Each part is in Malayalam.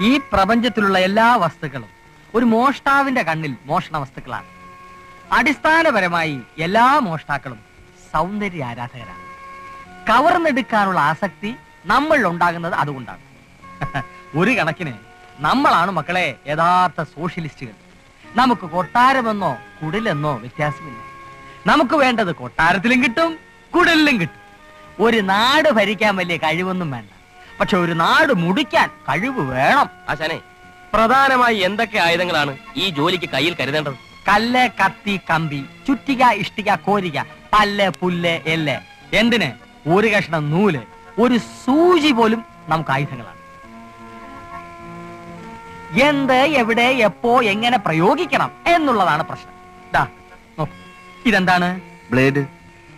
ഈ പ്രപഞ്ചത്തിലുള്ള എല്ലാ വസ്തുക്കളും ഒരു മോഷ്ടാവിന്റെ കണ്ണിൽ മോഷണ വസ്തുക്കളാണ്. അടിസ്ഥാനപരമായി എല്ലാ മോഷ്ടാക്കളും സൗന്ദര്യ ആരാധകരാണ്. കവർന്നെടുക്കാനുള്ള ആസക്തി നമ്മളിൽ ഉണ്ടാകുന്നത് അതുകൊണ്ടാണ്. ഒരു കണക്കിന് നമ്മളാണ് മക്കളെ യഥാർത്ഥ സോഷ്യലിസ്റ്റുകൾ. നമുക്ക് കൊട്ടാരമെന്നോ കുടിലെന്നോ വ്യത്യാസമില്ല. നമുക്ക് വേണ്ടത് കൊട്ടാരത്തിലും കിട്ടും, കുടിലും കിട്ടും. ഒരു നാട് ഭരിക്കാൻ വലിയ കഴിവൊന്നും വേണ്ട, പക്ഷെ ഒരു നാട് മുടിക്കാൻ കഴിവ് വേണം. ആശാനെ, പ്രധാനമായി എന്തൊക്കെ ആയുധങ്ങളാണ് ഈ ജോലിക്ക് കയ്യിൽ കരുതേണ്ടത്? കല്ല്, കത്തി, കമ്പി, ചുറ്റിക, ഇഷ്ടിക, കോരിക, പല്ല്, പുല്ല്, എല്ല്, എന്തിന് ഒരു കഷ്ണം നൂല്, ഒരു സൂചി പോലും നമുക്ക് ആയുധങ്ങളാണ്. എന്ത്, എവിടെ, എപ്പോ, എങ്ങനെ പ്രയോഗിക്കണം എന്നുള്ളതാണ് പ്രശ്നം. ഇതെന്താണ്? ബ്ലേഡ്.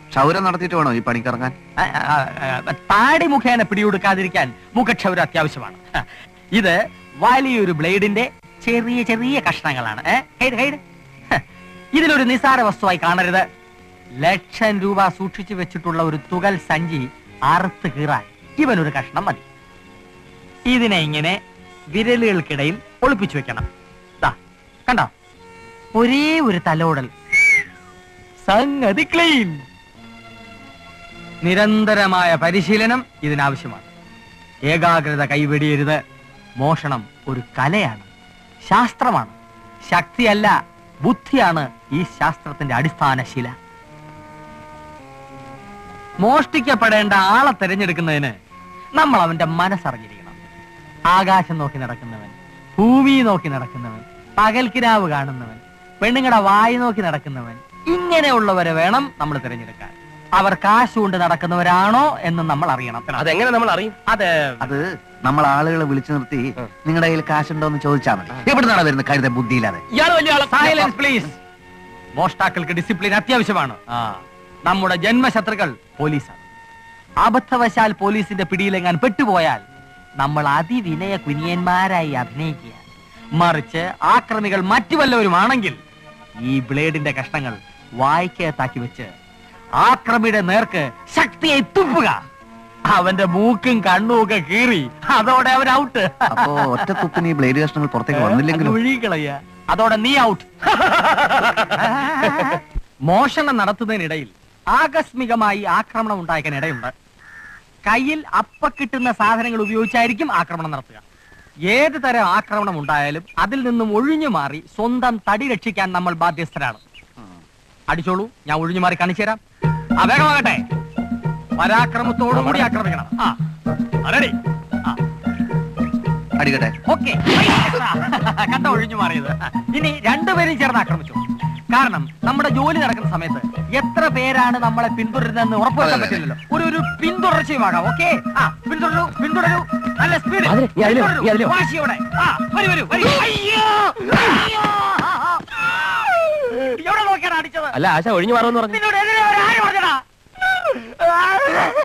ക്ഷൗരം നടത്തിയിട്ട് വേണോ ഈ പണിക്കിറങ്ങാൻ? താടി മുഖേന പിടികൊടുക്കാതിരിക്കാൻ മുഖക്ഷൗരം അത്യാവശ്യമാണ്. ഇത് വലിയൊരു ബ്ലേഡിന്റെ ചെറിയ ചെറിയ കഷ്ണങ്ങളാണ്. ഇതിലൊരു നിസാര വസ്തുവായി കാണരുത്. ലക്ഷം രൂപ സൂക്ഷിച്ചു വെച്ചിട്ടുള്ള ഒരു തുകൽ സഞ്ചി അറുത്ത് കീറാൻ ഇവനൊരു കഷ്ണം മതി. ഇതിനെ ഇങ്ങനെ വിരലുകൾക്കിടയിൽ ഒളിപ്പിച്ചു വെക്കണം. കണ്ടോ, ഒരേ ഒരു തലോടൽ, സംഗതി ക്ലീൻ. നിരന്തരമായ പരിശീലനം ഇതിനാവശ്യമാണ്. ഏകാഗ്രത കൈവെടിയരുത്. മോഷണം ഒരു കലയാണ്, ശാസ്ത്രമാണ്. ശക്തിയല്ല, ബുദ്ധിയാണ് ഈ ശാസ്ത്രത്തിന്റെ അടിസ്ഥാന ശില. മോഷ്ടിക്കപ്പെടേണ്ട ആളെ തിരഞ്ഞെടുക്കുന്നതിന് നമ്മൾ അവന്റെ മനസ്സറിഞ്ഞിരിക്കണം. ആകാശം നോക്കി നടക്കുന്നവൻ, ഭൂമി നോക്കി നടക്കുന്നവൻ, പകൽക്കിനാവ് കാണുന്നവൻ, പെണ്ണുങ്ങളുടെ വായി നോക്കി നടക്കുന്നവൻ, ഇങ്ങനെയുള്ളവരെ വേണം നമ്മൾ തിരഞ്ഞെടുക്കാൻ. അവർ കാശ് കൊണ്ട് നടക്കുന്നവരാണോ എന്ന് നമ്മൾ അറിയണം. അതെങ്ങനെ നമ്മൾ അറിയും? അത് നമ്മൾ ആളുകളെ വിളിച്ചു നിർത്തി നിങ്ങളുടെ കയ്യിൽ കാശുണ്ടോ എന്ന് ചോദിച്ചാൽ മതി. എവിടുന്നാണ് വരുന്നത് കരുത ബുദ്ധിയില്ലാതെ? Silence please. മോഷ്ടാക്കൾക്ക് ഡിസിപ്ലിൻ അത്യാവശ്യമാണ്. നമ്മുടെ ജന്മശത്രുക്കൾ പോലീസാണ്. അബദ്ധവശാൽ പോലീസിന്റെ പിടിയിലെങ്ങാൻ പെട്ടുപോയാൽ നമ്മൾ അതിവിനയ കുനിയന്മാരായി അഭിനയിക്കുക. മറിച്ച് ആക്രമികൾ മറ്റു വല്ലവരുമാണെങ്കിൽ ഈ ബ്ലേഡിന്റെ കഷ്ണങ്ങൾ വായിക്കകത്താക്കി വെച്ച് ആക്രമിയുടെ നേർക്ക് ശക്തിയെ തുപ്പുക. അവന്റെ മൂക്കും കണ്ണും ഒക്കെ കീറി അതോടെ അവൻ ഔട്ട്. അപ്പോ ഒറ്റ തുപ്പിന് ഈ ബ്ലേഡ് കഷ്ണങ്ങൾ പുറത്തേക്ക് വന്നില്ലെങ്കിലും ഒഴുകിക്കളയ, അതോടെ നീ ഔട്ട്. മോഷണം നടത്തുന്നതിനിടയിൽ ആകസ്മികമായി ആക്രമണം ഉണ്ടായേക്കാൻ ഇടയുണ്ട്. കയ്യിൽ അപ്പ കിട്ടുന്ന സാധനങ്ങൾ ഉപയോഗിച്ചായിരിക്കും ആക്രമണം നടത്തുക. ഏത് തരം ആക്രമണം ഉണ്ടായാലും അതിൽ നിന്നും ഒഴിഞ്ഞു മാറി സ്വന്തം തടി രക്ഷിക്കാൻ നമ്മൾ ബാധ്യസ്ഥരാണ്. അടിച്ചോളൂ, ഞാൻ ഒഴിഞ്ഞു മാറി കാണിച്ചു തരാം. വേഗമാകട്ടെ, പരാക്രമത്തോടുകൂടി ആക്രമിക്കണം. അടിക്കട്ടെ. ഓക്കെ, കണ്ട ഒഴിഞ്ഞു മാറിയത്. ഇനി രണ്ടുപേരും ചേർന്ന് ആക്രമിച്ചു. കാരണം നമ്മുടെ ജോലി നടക്കുന്ന സമയത്ത് എത്ര പേരാണ് നമ്മളെ പിന്തുടരുന്നതെന്ന് ഉറപ്പുവരുത്താൻ പറ്റില്ലല്ലോ. ഒരു പിന്തുടർച്ചയുമാകാം. ഓക്കെ, പിന്തുടരൂ, നല്ല സ്പീഡ്, വാശിയോടെ. എവിടെ നോക്കിയാണ് അടിച്ചത്? അല്ല, ആശ ഒഴിഞ്ഞു മാറുമെന്ന് പറഞ്ഞു.